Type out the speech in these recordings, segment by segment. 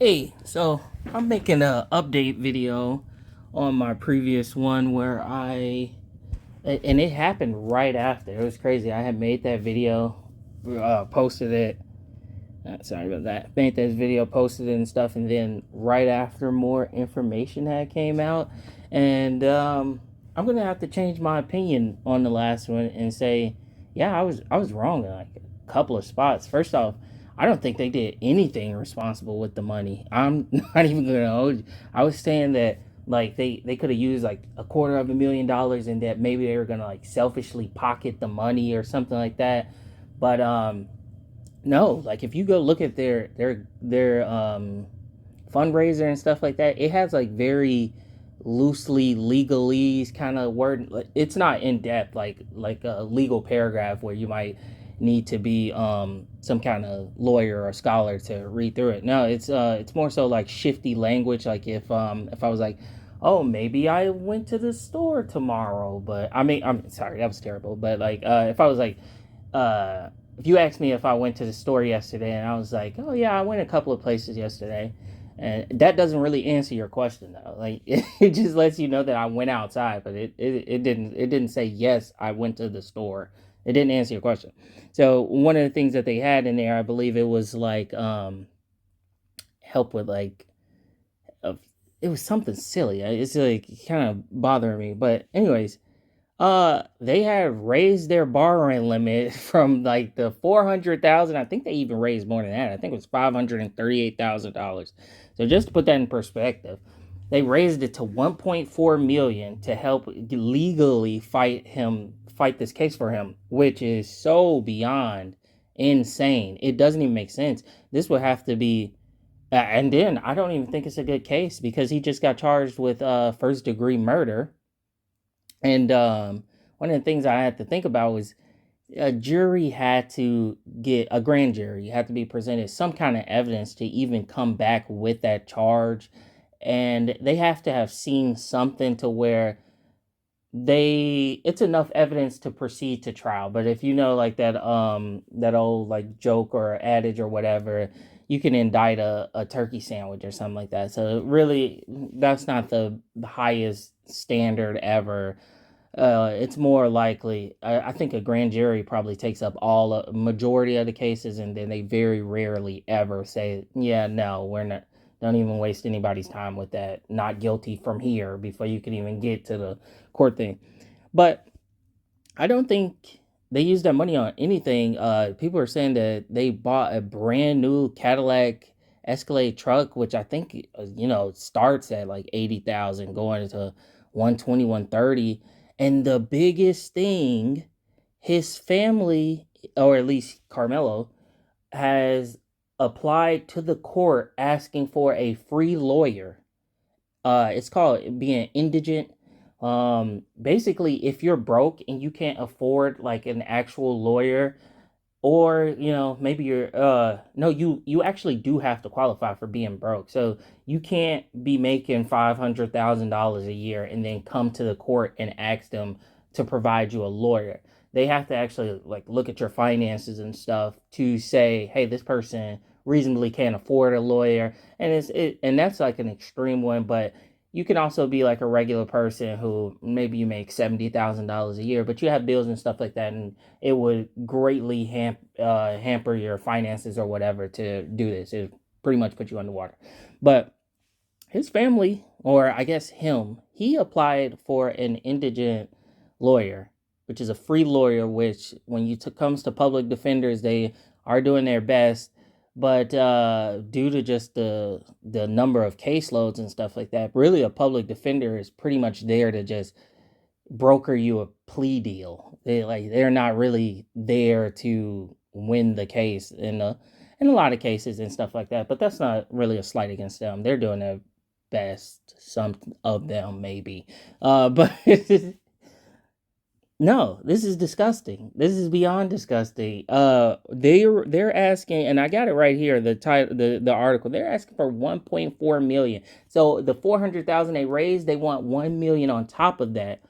Hey, so I'm making a update video on my previous one where and it happened right after. It was crazy. I had made that video, posted it. Sorry about that. Made this video, posted it and stuff, and then right after more information had came out, and I'm gonna have to change my opinion on the last one and say, yeah, I was wrong in like a couple of spots. First off, I don't think they did anything responsible with the money. I'm not even gonna hold you. I was saying that like they could have used like $250,000 and that maybe they were gonna like selfishly pocket the money or something like that. But no, like if you go look at their fundraiser and stuff like that, it has like very loosely legalese kind of word. It's not in depth like a legal paragraph where you might need to be some kind of lawyer or scholar to read through it. No, it's more so like shifty language. Like if I was like, oh, maybe I went to the store tomorrow, but I mean, I'm sorry, that was terrible. But like if I was like uh if you asked me if I went to the store yesterday and I was like, oh yeah, I went a couple of places yesterday, and that doesn't really answer your question though. Like it just lets you know that I went outside, but it didn't say yes, I went to the store. It didn't answer your question. So one of the things that they had in there, I believe it was like help with like uh, it was something silly. It's like kind of bothering me. But anyways, they have raised their borrowing limit from like the 400,000. I think they even raised more than that. I think it was $538,000. So just to put that in perspective, they raised it to 1.4 million to help legally fight this case for him, which is so beyond insane. It doesn't even make sense. This would have to be and then I don't even think it's a good case because he just got charged with first degree murder. And one of the things I had to think about was a grand jury had to be presented some kind of evidence to even come back with that charge. And they have to have seen something to where it's enough evidence to proceed to trial. But if you know like that old like joke or adage or whatever, you can indict a turkey sandwich or something like that. So really that's not the highest standard ever. It's more likely. I think a grand jury probably takes up all a majority of the cases, and then they very rarely ever say, "Yeah, no, we're not." Don't even waste anybody's time with that. Not guilty from here before you can even get to the court thing. But I don't think they used that money on anything. People are saying that they bought a brand new Cadillac Escalade truck, which I think starts at like 80,000, going to 120, 130. And the biggest thing, his family, or at least Carmelo, has applied to the court asking for a free lawyer. It's called being indigent. Basically, if you're broke and you can't afford like an actual lawyer, or maybe you're no, you actually do have to qualify for being broke. So you can't be making $500,000 a year and then come to the court and ask them to provide you a lawyer. They have to actually like look at your finances and stuff to say, hey, this person reasonably can't afford a lawyer. And and that's like an extreme one. But you can also be like a regular person who maybe you make $70,000 a year, but you have bills and stuff like that, and it would greatly hamper your finances or whatever to do this. It would pretty much put you underwater. But his family, or I guess him, he applied for an indigent lawyer, which is a free lawyer, which when comes to public defenders, they are doing their best. But due to just the number of caseloads and stuff like that, really a public defender is pretty much there to just broker you a plea deal. They're not really there to win the case in a lot of cases and stuff like that. But that's not really a slight against them. They're doing their best. Some of them maybe, but no, this is disgusting. This is beyond disgusting. They're asking, and I got it right here. The title, the article. They're asking for 1.4 million. So the 400,000 they raised, they want 1 million on top of that.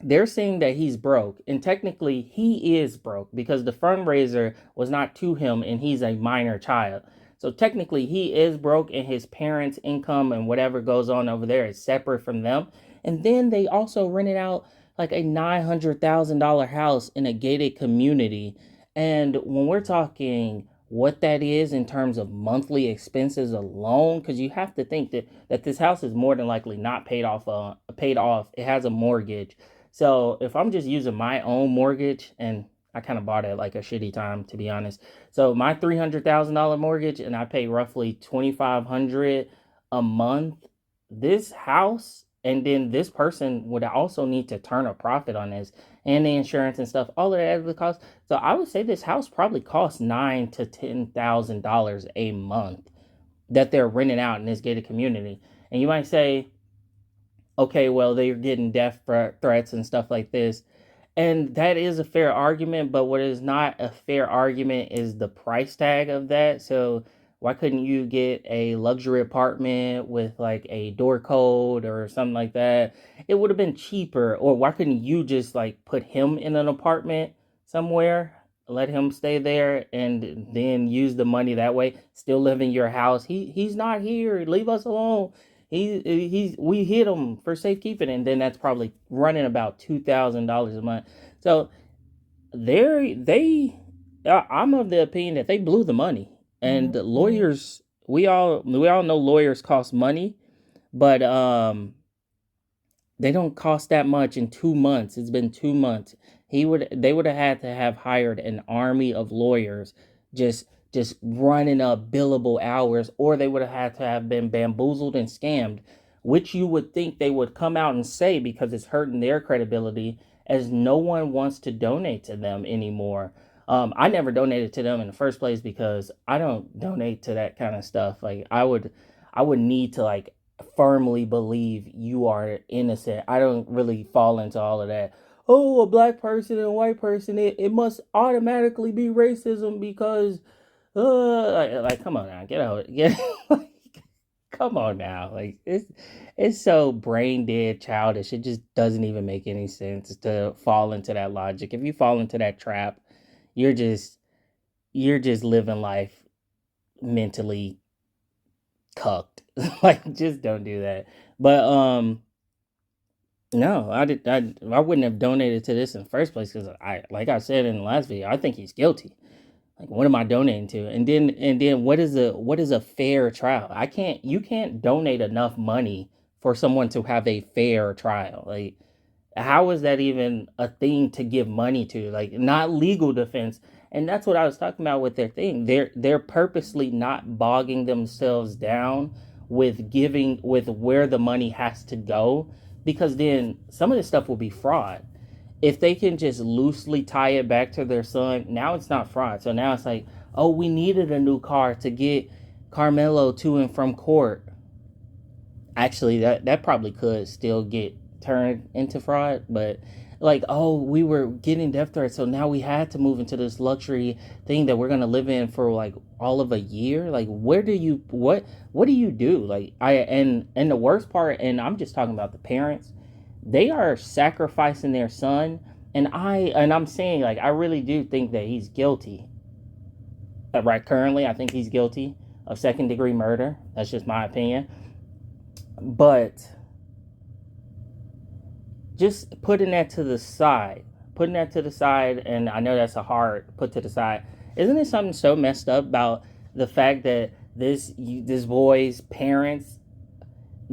They're saying that he's broke, and technically he is broke because the fundraiser was not to him, and he's a minor child. So technically, he is broke, and his parents' income and whatever goes on over there is separate from them. And then they also rented out like a $900,000 house in a gated community. And when we're talking what that is in terms of monthly expenses alone, because you have to think that this house is more than likely not paid off. Paid off. It has a mortgage. So if I'm just using my own mortgage, and I kind of bought it like a shitty time, to be honest. So my $300,000 mortgage, and I pay roughly 2,500 a month. This house, and then this person would also need to turn a profit on this, and the insurance and stuff. All of that would cost. So I would say this house probably costs $9,000 to $10,000 a month that they're renting out in this gated community. And you might say, okay, well, they're getting death threats and stuff like this. And that is a fair argument, but what is not a fair argument is the price tag of that. So why couldn't you get a luxury apartment with like a door code or something like that? It would have been cheaper. Or why couldn't you just like put him in an apartment somewhere, let him stay there, and then use the money that way? Still live in your house. He's not here. Leave us alone. We hit him for safekeeping, and then that's probably running about $2,000 a month. So I'm of the opinion that they blew the money, and the lawyers. We all know lawyers cost money, but they don't cost that much in 2 months. It's been 2 months. They would have had to have hired an army of lawyers just running up billable hours, or they would have had to have been bamboozled and scammed, which you would think they would come out and say because it's hurting their credibility, as no one wants to donate to them anymore. I never donated to them in the first place because I don't donate to that kind of stuff. Like I would need to like firmly believe you are innocent. I don't really fall into all of that. Oh, a black person and a white person, it must automatically be racism because like come on now, get out, get like, come on now, like it's so brain dead, childish. It just doesn't even make any sense to fall into that logic. If you fall into that trap, you're just you're just living life mentally cucked. Like just don't do that. But no, I wouldn't have donated to this in the first place because I like I said in the last video, I think he's guilty. Like what am I donating to? And then what is a fair trial? You can't donate enough money for someone to have a fair trial. Like how is that even a thing to give money to? Like not legal defense. And that's what I was talking about with their thing. They're purposely not bogging themselves down with where the money has to go, because then some of this stuff will be fraud. If they can just loosely tie it back to their son, now it's not fraud. So now it's like, oh, we needed a new car to get Carmelo to and from court. Actually, that probably could still get turned into fraud, but like, oh, we were getting death threats, so now we had to move into this luxury thing that we're gonna live in for like all of a year. Like, what do you do? Like, and the worst part, and I'm just talking about the parents, they are sacrificing their son, and I'm saying like I really do think that he's guilty. Right, currently, I think he's guilty of second-degree murder. That's just my opinion, but just putting that to the side, and I know that's a hard put to the side. Isn't it something so messed up about the fact that this boy's parents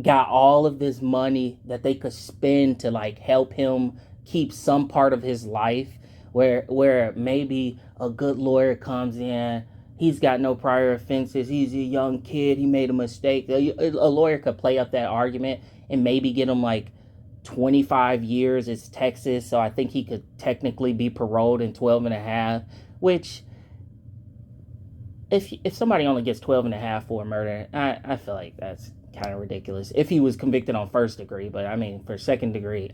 got all of this money that they could spend to like help him keep some part of his life, where maybe a good lawyer comes in, he's got no prior offenses, he's a young kid, he made a mistake, a lawyer could play up that argument and maybe get him like 25 years. It's Texas, so I think he could technically be paroled in 12 and a half, which if somebody only gets 12 and a half for a murder, I feel like that's kind of ridiculous if he was convicted on first degree. But I mean, for second degree,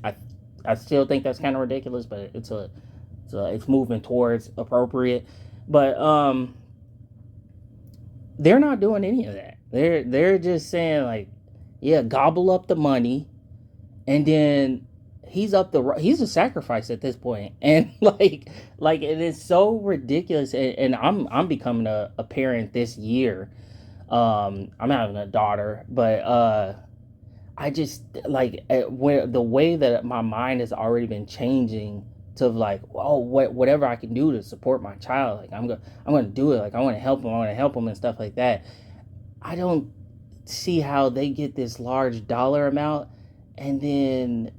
I still think that's kind of ridiculous, but it's moving towards appropriate. But they're not doing any of that. They're just saying like, yeah, gobble up the money, and then he's a sacrifice at this point. And like it is so ridiculous. And I'm becoming a parent this year. I'm having a daughter, but I just like where the way that my mind has already been changing to like, oh, whatever I can do to support my child, like I'm gonna do it. Like I want to help him and stuff like that. I don't see how they get this large dollar amount and then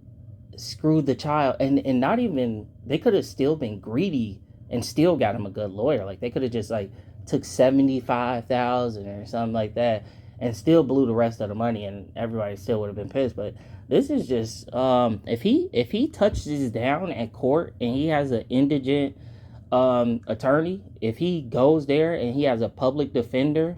screw the child, and not even, they could have still been greedy and still got him a good lawyer. Like they could have just like took 75,000 or something like that and still blew the rest of the money, and everybody still would have been pissed. But this is just if he touches down at court and he has an indigent attorney, if he goes there and he has a public defender,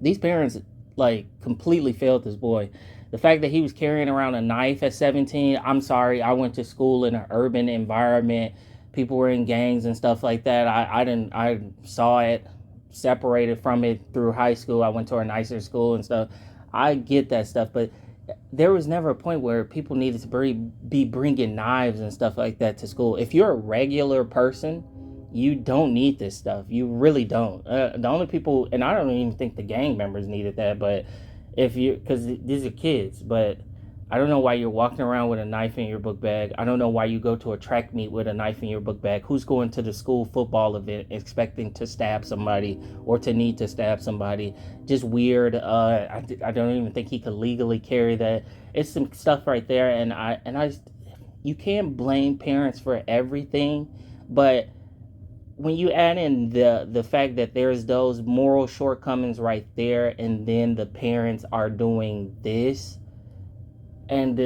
these parents like completely failed this boy. The fact that he was carrying around a knife at 17, I'm sorry, I went to school in an urban environment. People were in gangs and stuff like that. I saw it, separated from it through high school. I went to a nicer school and stuff. I get that stuff, but there was never a point where people needed to be bringing knives and stuff like that to school. If you're a regular person, you don't need this stuff. You really don't. The only people, and I don't even think the gang members needed that, but if you, because these are kids, but I don't know why you're walking around with a knife in your book bag. I don't know why you go to a track meet with a knife in your book bag. Who's going to the school football event expecting to stab somebody or to need to stab somebody? Just weird. I don't even think he could legally carry that. It's some stuff right there, and you can't blame parents for everything, but when you add in the fact that there's those moral shortcomings right there, and then the parents are doing this, and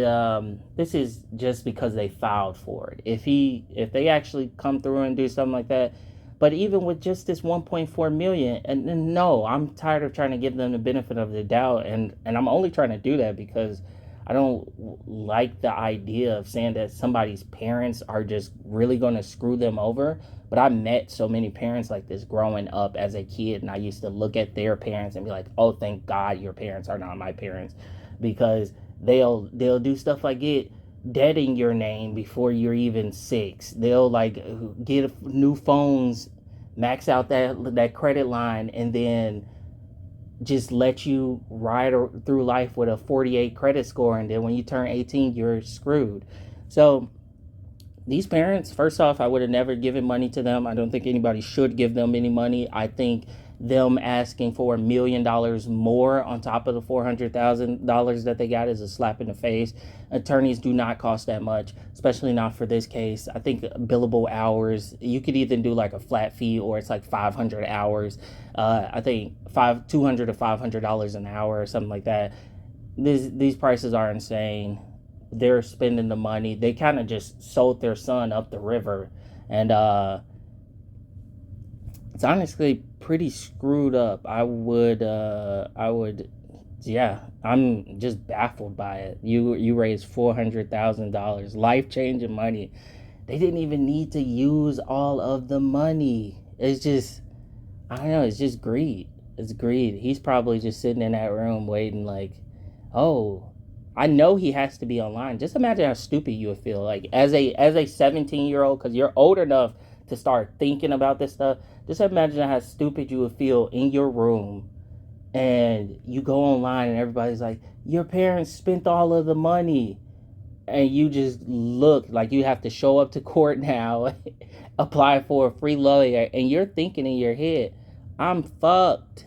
this is just because they filed for it. If they actually come through and do something like that, but even with just this 1.4 million, and no, I'm tired of trying to give them the benefit of the doubt, and I'm only trying to do that because I don't like the idea of saying that somebody's parents are just really going to screw them over. But I met so many parents like this growing up as a kid, and I used to look at their parents and be like, oh, thank God your parents are not my parents, because they'll do stuff like get dead in your name before you're even 6. They'll like get new phones, max out that credit line, and then just let you ride through life with a 48 credit score, and then when you turn 18 you're screwed. So these parents, first off, I would have never given money to them. I don't think anybody should give them any money. I think them asking for $1 million more on top of the $400,000 that they got is a slap in the face. Attorneys do not cost that much, especially not for this case. I think billable hours, you could either do like a flat fee or it's like 500 hours. I think $200 to $500 an hour or something like that. These prices are insane. They're spending the money. They kind of just sold their son up the river, and it's honestly pretty screwed up. I would, yeah. I'm just baffled by it. You raised $400,000, life changing money. They didn't even need to use all of the money. It's just, I don't know. It's just greed. It's greed. He's probably just sitting in that room waiting, like, oh, I know he has to be online. Just imagine how stupid you would feel, like as a 17-year-old, because you're old enough to start thinking about this stuff. Just imagine how stupid you would feel in your room, and you go online and everybody's like, your parents spent all of the money, and you just look like you have to show up to court now, apply for a free lawyer, and you're thinking in your head, I'm fucked.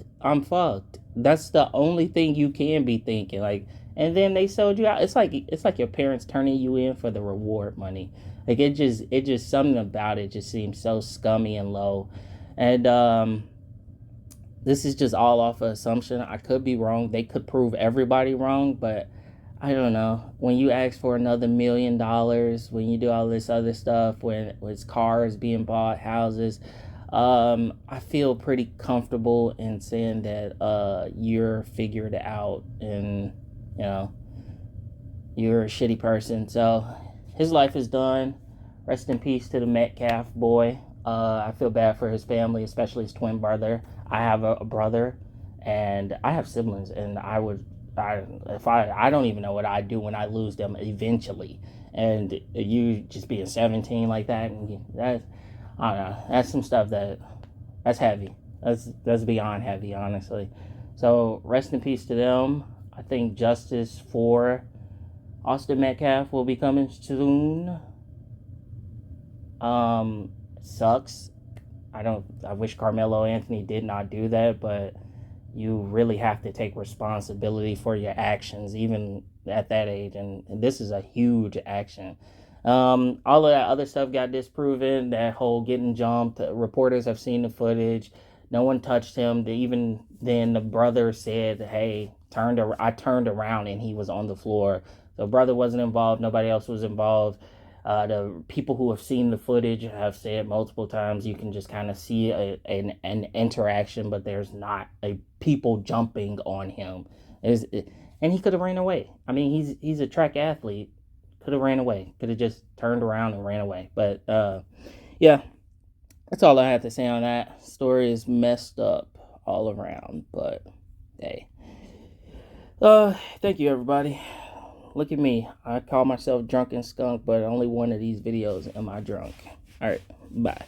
That's the only thing you can be thinking, like. And then they sold you out. It's like your parents turning you in for the reward money. Like it just something about it just seems so scummy and low. And this is just all off of assumption. I could be wrong. They could prove everybody wrong, but I don't know. When you ask for another $1 million, when you do all this other stuff, when it's cars being bought, houses, I feel pretty comfortable in saying that you're figured out, and you're a shitty person. So his life is done. Rest in peace to the Metcalf boy. I feel bad for his family, especially his twin brother. I have a brother, and I have siblings, and I would I don't even know what I'd do when I lose them eventually. And you just being 17 like that, and that, I don't know, that's some stuff that's heavy. That's beyond heavy, honestly. So rest in peace to them. I think justice for Austin Metcalf will be coming soon. Sucks. I wish Carmelo Anthony did not do that, but you really have to take responsibility for your actions, even at that age. And this is a huge action. All of that other stuff got disproven. That whole getting jumped. Reporters have seen the footage. No one touched him. Even then, the brother said, "Hey, I turned around and he was on the floor." So brother wasn't involved. Nobody else was involved. The people who have seen the footage have said multiple times you can just kind of see an interaction, but there's not a people jumping on him. And he could have ran away. I mean, he's a track athlete. Could have ran away. Could have just turned around and ran away. But yeah, that's all I have to say on that. Story is messed up all around. But hey, thank you everybody. Look at me. I call myself Drunken Skunk, but only one of these videos am I drunk. All right, bye.